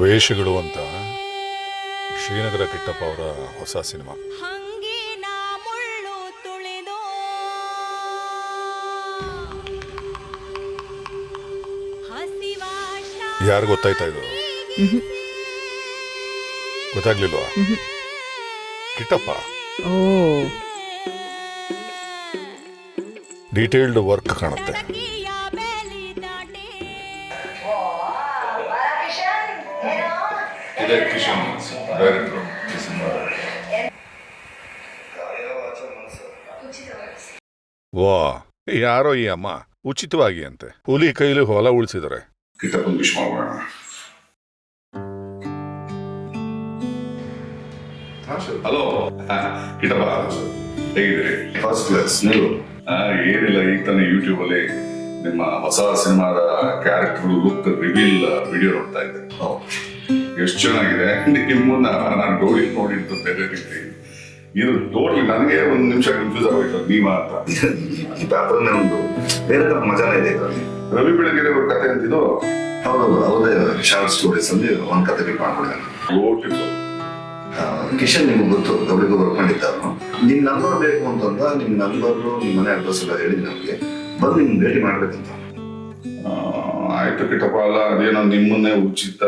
ವೇಷಗಳು ಅಂತ ಶ್ರೀನಗರ ಕಿಟ್ಟಪ್ಪ ಅವರ ಹೊಸ ಸಿನಿಮಾ. ಯಾರು ಗೊತ್ತಾಯ್ತಾ ಇದು? ಗೊತ್ತಾಗ್ಲಿಲ್ವಾ? ಕಿಟ್ಟಪ್ಪ. ಡೀಟೇಲ್ಡ್ ವರ್ಕ್ ಕಾಣುತ್ತೆ. ವಾ, ಯಾರೋ ಈ ಅಮ್ಮ ಉಚಿತವಾಗಿ ಅಂತೆ ಹುಲಿ ಕೈಲಿ ಹೊಲ ಉಳಿಸಿದರೆ. ಕಿಟ್ಟಪ್ಪನ ವಿಶ್ ಮಾಡೋಣ. ಹಲೋ ಕಿಟ್ಟಪ್ಪ, ಹೇಗಿದ್ದೀರಿ? First class. ನೀವು? ಏನಿಲ್ಲ, ಈಗ ತಾನೇ ಯೂಟ್ಯೂಬ್ ಅಲ್ಲಿ ನಿಮ್ಮ ಹೊಸ ಸಿನಿಮಾದ ಕ್ಯಾರೆಕ್ಟರ್ ಲುಕ್ ರಿವೀಲ್ ವಿಡಿಯೋ ನೋಡ್ತಾ ಇದ್ದೆ. ಎಷ್ಟು ಚೆನ್ನಾಗಿದೆ. ನಿಮ್ಮನ್ನ ನಾನು ನೋಡಿದ್ದು ಬೇರೆ ರೀತಿ. ಇದು ಟೋಟಲಿ ನನಗೆ ಒಂದು ನಿಮಿಷ ಕನ್ಫ್ಯೂಸ್ ಆಗೋಯ್ತು, ನೀವ ಅಂತ. ಪಾತ್ರನೇ ಒಂದು ಬೇರೆ ತರ ಮಜಾನೇ ಇದೆ ಇದರಲ್ಲಿ. ರವಿ ಬೆಳಗೆರೆ ಅವ್ರ ಕತೆ ಅಂತಿದ್ದು. ಹೌದೌದು, ಅವರೇ ಶಾರ್ಟ್ ಸ್ಟೋರೀಸ್ ಅಲ್ಲಿ ಒಂದು ಕತೆ ಬೇಕು ಮಾಡ್ಕೊಂಡಿದ್ದಾನೆ. ಕಿಶನ್ ನಿಮ್ಗೆ ಗೊತ್ತು, ಅವಳಿಗೂ ವರ್ಕ್ ಮಾಡಿದ್ದಾರು. ನಿಮ್ ನಂಬರ್ ಬೇಕು ಅಂತಂದ, ನಿಮ್ ನಂಬರ್ ನಿಮ್ಮ ಮನೆ ಅಡ್ರೆಸ್ ಎಲ್ಲ ಹೇಳಿ ನಮ್ಗೆ ಬಂದು ನಿಮ್ ಭೇಟಿ ಮಾಡ್ಬೇಕಂತ. ಆಯ್ತು ಕಿಟ್ಟಪ್ಪ, ಅಲ್ಲ ಅದೇನೋ ನಿಮ್ಮನ್ನೇ ಉಚಿತ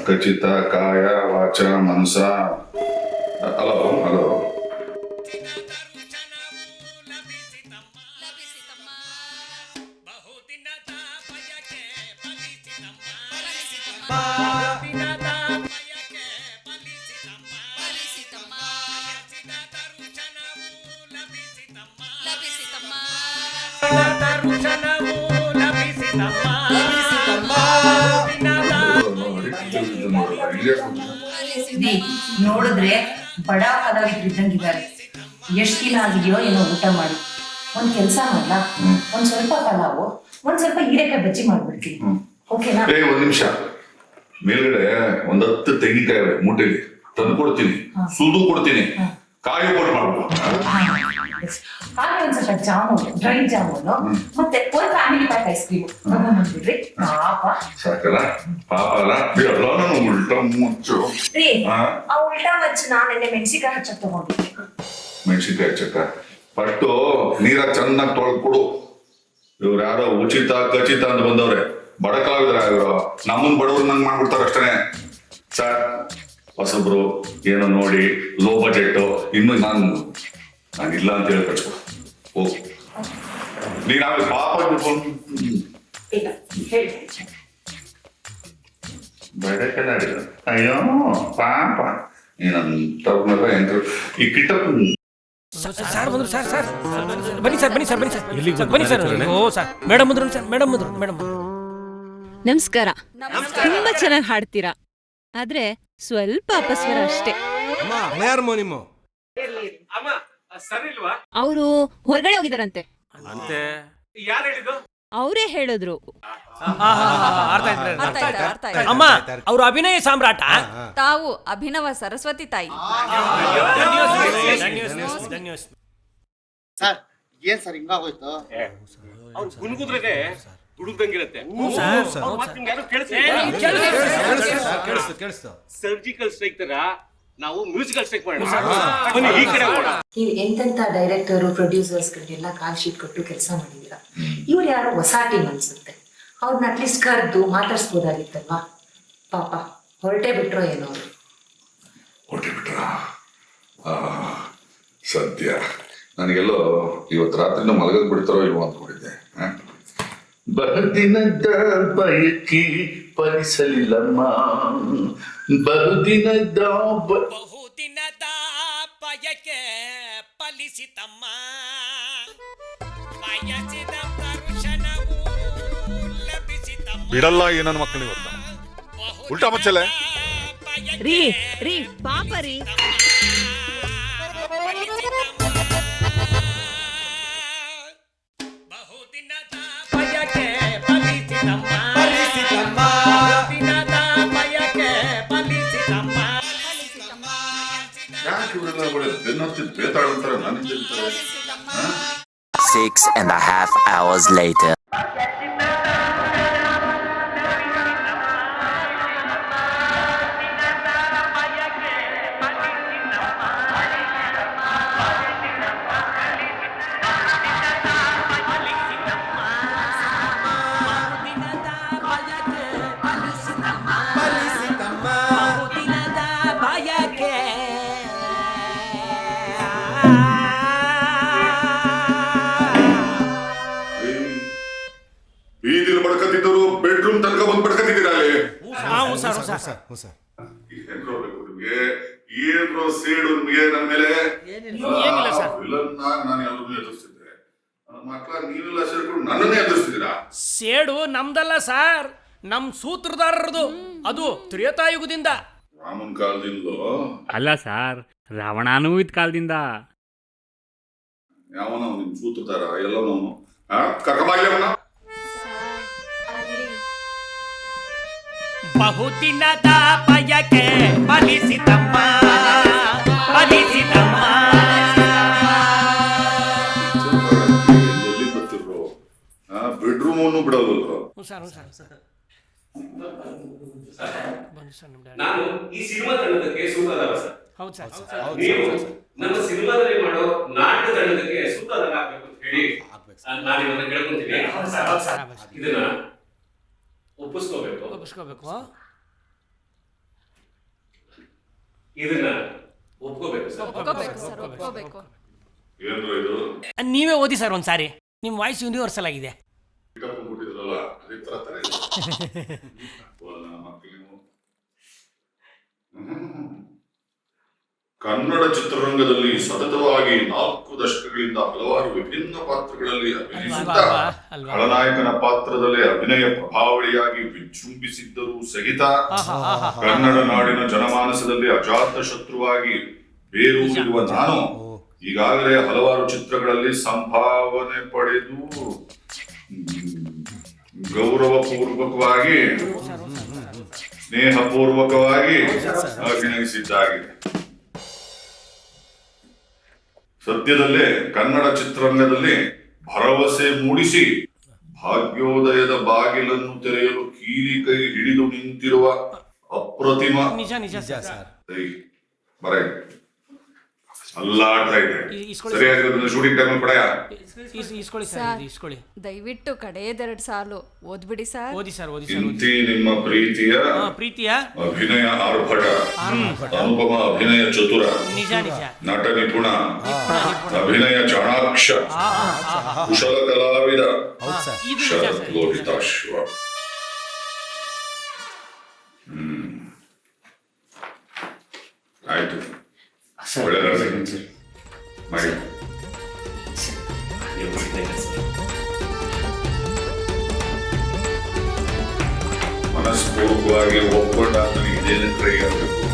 ಖಚಿತ ಕಾಯ ವಾಚ ಮನಸ. ಹಲೋ ಹಲೋ, ನೋಡಿದ್ರೆ ಬಡ ಕಲಾವಿದ್ರು ಇದ್ದಂಗಿದ್ದಾರೆ. ಎಷ್ಟ್ ದಿನ ಆಗಿದೆಯೋ ಏನೋ ಊಟ ಮಾಡಿ. ಒಂದ್ ಕೆಲ್ಸ ಮಾಡ್ಲಾ, ಒಂದ್ ಸ್ವಲ್ಪ ಪಲಾವು, ಒಂದ್ ಸ್ವಲ್ಪ ಹೀರೆಕಾಯಿ ಬಜ್ಜಿ ಮಾಡ್ಬಿಡ್ತೀನಿ. ಓಕೆನಾ? ಒಂದ್ ನಿಮಿಷ, ಮೇಲ್ಗಡೆ 10 ತೆಂಗಿನಕಾಯಿ ಮೂಟೆಲಿ ತಂದು ಕೊಡ್ತೀನಿ, ಸುದು ಕೊಡ್ತೀನಿ, ಕಾಯಿ ಕೊಟ್ಟು ಮಾಡ್ಬೇಕು. ಹಾಗೆ ಒಂದ್ ಸ್ವಲ್ಪ ಜಾಮೂನು, ಡ್ರೈ ಜಾಮೂನು, ಮತ್ತೆ ಒಂದ್ ಫ್ಯಾಮಿಲಿ ಪ್ಯಾಕ್ ಐಸ್ ಕ್ರೀಮ್ ತಗೊಂಡ್ಬಂದ್ಬಿಡ್ರಿ. ಪಾಪ ಸಾಕಲ್ಲ? ಪಾಪ ಅಲ್ಲ, ಬಿಡಲ್ಲ. ನಾನು ಉಲ್ಟಾ ಮುಚ್ಚು. ಆ ಉಲ್ಟಾ ಮಚ್ಚು ನಾನೆನ್ನೆ ಮೆಣಸಿಕಾಯಿ ಹಚ್ಚಕ್ ತಗೊಂಡಿದ್ದೆ. ಮೆಣಸಿನ್ಕಾಯಿ ಹಚ್ಚಕ್ಕ ಪಟ್ಟು ನೀರ ಚೆನ್ನಾಗಿ ತೊಳ್ಕೊಡು. ಇವ್ರು ಯಾರೋ ಉಚಿತ ಖಚಿತ ಅಂತ ಬಂದವ್ರೆ, ಬಡಕಾಗಿದ್ರ ಇವರು. ನಮ್ಮನ್ ಬಡವ್ರು ನಂಗೆ ಮಾಡ್ಬಿಡ್ತಾರ ಅಷ್ಟೇ. ಸರ್ ಹೊಸಬ್ರು ಏನೋ ನೋಡಿ, ಲೋ ಬಜೆಟ್, ಇನ್ನು ನಾನಿಲ್ಲ ಅಂತ ಹೇಳಿ ಕಟ್ಕೊ ಹೋಗು. ನೀನ್ ಆಮೇಲೆ ಪಾಪ ಬಡಕನಾಡಿದ. ಅಯ್ಯೋ ಪಾಪ ಏನಂತ ಎಂತ ಈ ಕಿಟ್ಟಪ್ಪ. ಸರ್ ಬಂದ್ರು ಸರ್. ಸರ್ ಬನ್ನಿ ಸರ್, ಬನ್ನಿ ಸರ್, ಬನ್ನಿ ಸರ್, ಬನ್ನಿ ಸರ್. ಓ ಸರ್, ಮೇಡಮ್ ಬಂದ್ರು ಸರ್, ಮೇಡಮ್ ಬಂದ್ರು. ನಮಸ್ಕಾರ. ತುಂಬಾ ಚೆನ್ನಾಗಿ ಹಾಡ್ತೀರಾ, ಆದ್ರೆ ಸ್ವಲ್ಪ ಅಪಸ್ವರ ಅಷ್ಟೇ. ಅವರು ಹೊರಗಡೆ ಹೋಗಿದಾರಂತೆ. ಅವರೇ ಹೇಳಿದ್ರು. ಅಮ್ಮ, ಅವರು ಅಭಿನಯ ಸಾಮ್ರಾಟ, ತಾವು ಅಭಿನವ ಸರಸ್ವತಿ ತಾಯಿ. ಸರ್ ಏನ್ ಸರ್ ಹಿಂಗಾಗೋಯ್ತು? ಅವ್ರು ಗುನ್ಗುದ್ರಾಗೆ ಹುಡುಗ್ದಂಗಿರತ್ತೆ. ಸರ್ಜಿಕಲ್ ಸ್ಟ್ರೈಕ್ ತರ ನಾವು ಮ್ಯೂಸಿಕಲ್ ಸ್ಟ್ರೈಕ್ ಮಾಡೋಣ. ಈ ಕಡೆ ನೀವು ಎಂತೆಂತ ಡೈರೆಕ್ಟರ್ ಪ್ರೊಡ್ಯೂಸರ್ಸ್ ಗಳಿಗೆಲ್ಲ ಕಾಲ್ ಶೀಟ್ ಕೊಟ್ಟು ಕೆಲಸ ಮಾಡಿದೀರಾ. ಇವ್ರು ಯಾರೋ ಹೊಸ ಟೀಮ್ ಅನ್ಸುತ್ತೆ. ಅವ್ರನ್ನ ಅಟ್ಲೀಸ್ಟ್ ಕರೆದು ಮಾತಾಡ್ಸ್ಬೋದಾಗಿತ್ತಲ್ವಾ? ಪಾಪ ಹೊರಟೇ ಬಿಟ್ರೋ ಏನೋ ಅವರು. ಹೊರಟೆ ಬಿಟ್ರ? ಸದ್ಯ ನನಗೆಲ್ಲೋ ಇವತ್ತು ರಾತ್ರಿನ ಮಲಗದ್ ಬಿಡ್ತಾರೋ ಇಲ್ವೋ ಅಂದ್ಕೊಂಡಿದ್ದೆ. ಬಹುದಿನದ ಬಯಕೆ ಫಲಿಸಲಿಲ್ಲಮ್ಮ, ಬಹುದಿನದ ಬಯಕೆ ಫಲಿಸಿತಮ್ಮ, ಬಿಡಲ್ಲ ಈ ನನ್ನ ಮಕ್ಕಳು ಇವತ್ತ ಉಲ್ಟಾ ಮಚ್ಚಲೆ. ರೀ ಪಾಪ ರೀ. ಯಾಕೆ ಇವರೆಲ್ಲ ಬೇತಾಳ ಅಂತಾರೆ, ನಾನು 6.5 hours later. ಸರ್ ಹ್ಞೂ ಸರ್ ಏನ್ರೋ ಬೇಕು ನಿಮ್ಗೆ? ಏನ್ರೋ ಸೇಡು ನಿಮ್ಗೆ ನನ್ನ ಮೇಲೆ? ಏನಿಲ್ಲ ಸರ್. ವಿಲನ್ ನಾನು ಎಲ್ಲರನ್ನೂ ಎದುರಿಸ್ತಿದ್ದೆ, ನನ್ನ ಮಕ್ಕಳ ನೀವೆಲ್ಲ ಸೇರ್ಕೊಂಡು ನನ್ನನ್ನೇ ಎದುರಿಸ್ತಿದ್ದೀರಾ? ಸೇಡು ನಮ್ದಲ್ಲ ಸರ್, ನಮ್ ಸೂತ್ರಧಾರರದು. ಅದು ತ್ರೇತಾಯುಗದಿಂದ. ರಾಮನ್ ಕಾಲದಿಂದಲೂ ಅಲ್ಲ ಸರ್, ರಾವಣನೂ ಇದ್ ಕಾಲದಿಂದ. ಯಾವನ ನಿಮ್ ಸೂತ್ರಧಾರ ಎಲ್ಲವನು ಕರ್ಕಬಾಗ್ಯವನ? ಬಹುದಿನದ ಬಯಕೆ ಫಲಿಸಿತಮ್ಮ, ಫಲಿಸಿತಮ್ಮ. ಎಲ್ಲಿ ಬರ್ತಿರೋ ಬೆಡ್ರೂಮ್ ಅನ್ನು ಬಿಡಲ್ವಲ್ರು? ನಾನು ಈ ಸಿನಿಮಾ ತಂಡದಕ್ಕೆ ಸೂತ್ರಧಾರ ಸರ್. ಹೌದು ಸರ್. ನೀವು ನಮ್ಮ ಸಿನಿಮಾದಲ್ಲಿ ಮಾಡೋ ನಾಟಕ ತಂಡದಕ್ಕೆ ಸೂತ್ರಧಾರ ಆಗ್ಬೇಕು ಅಂತ ಹೇಳಿ ನಾನು ನಿಮ್ಮನ್ನ ಕೇಳ್ಕೊಂತೀನಿ. ಇದನ್ನ ಒಪ್ಪಿಸ್ಕೋಬೇಕು. ಇದನ್ನ ಒಪ್ಕೋಬೇಕು ಸರ್. ಒಪ್ಕೋಬೇಕು ಸರ್, ಒಪ್ಕೋಬೇಕು. ಏನ್ರೋ ಇದು? ನೀವೇ ಓದಿ ಸರ್ ಒಂದ್ಸಾರಿ, ನಿಮ್ ವಾಯ್ಸ್ ಯೂನಿವರ್ಸಲ್ ಆಗಿದೆ. ಪಿಕಪ್ ಕೊಟ್ಟಿದ್ರಲ್ಲ ಅದೇ ತರ ತರ ಇದೆ. ಮಕ್ಕಳು ಕನ್ನಡ ಚಿತ್ರರಂಗದಲ್ಲಿ ಸತತವಾಗಿ 4 ದಶಕಗಳಿಂದ ಹಲವಾರು ವಿಭಿನ್ನ ಪಾತ್ರಗಳಲ್ಲಿ ಅಭಿನಯಿಸುತ್ತಾ ಖಳನಾಯಕನ ಪಾತ್ರದಲ್ಲಿ ಅಭಿನಯ ಪ್ರಭಾವಳಿಯಾಗಿ ವಿಜೃಂಭಿಸಿದ್ದರೂ ಸಹಿತ ಕನ್ನಡ ನಾಡಿನ ಜನಮಾನಸದಲ್ಲಿ ಅಜಾತ ಶತ್ರುವಾಗಿ ಬೇರೂರಿರುವ ನಾನು ಈಗಾಗಲೇ ಹಲವಾರು ಚಿತ್ರಗಳಲ್ಲಿ ಸಂಭಾವನೆ ಪಡೆದು ಗೌರವಪೂರ್ವಕವಾಗಿ ಸ್ನೇಹಪೂರ್ವಕವಾಗಿ ಅಭಿನಯಿಸಿದ್ದಾಗಿದೆ. ಸದ್ಯದಲ್ಲೇ ಕನ್ನಡ ಚಿತ್ರರಂಗದಲ್ಲಿ ಭರವಸೆ ಮೂಡಿಸಿ ಭಾಗ್ಯೋದಯದ ಬಾಗಿಲನ್ನು ತೆರೆಯಲು ಕೀಲಿ ಕೈ ಹಿಡಿದು ನಿಂತಿರುವ ಅಪ್ರತಿಮ ನಿಜ ನಿಜ ಸರ್. ಬರ ಅಲ್ಲಾಡ್ತಾ ಇದೆ. ಸರಿಯಾಗಿರೋದನ್ನ ಶೂಟಿಂಗ್ ಟೈಮ್ ಪಡೆಯ ಇಸ್ಕೊಳ್ಳಿ ಸರ್, ಇಸ್ಕೊಳ್ಳಿ. ದಯವಿಟ್ಟು ಕಡೆಯದೆರಡು ಸಾಲು ಓದ್ಬಿಡಿ ಸರ್. ಓದಿ ಸರ್, ಓದಿ ಸರ್. ಇಂತಿ ನಿಮ್ಮ ಪ್ರೀತಿಯ ಅಭಿನಯ ಆರ್ಭಟ, ಅನುಪಮ ಅಭಿನಯ ಚತುರ, ನಿಜ ನಿಜ, ನಟ ನಿಪುಣ, ಅಭಿನಯ ಚಾಣಾಕ್ಷ, ಕುಶಲ ಕಲಾವಿದ, ಶರತ್ ಲೋಹಿತಾಶ್ವ. ಆಯ್ತು, ಒಳ್ಳೆದಾಗಲಿ ಮಾಡಿ. ಮನಸ್ಪೂರ್ವಕವಾಗಿ ಒಪ್ಕೊಂಡಾಗ ಇದೇನು ಟ್ರೈ ಆಗಬೇಕು.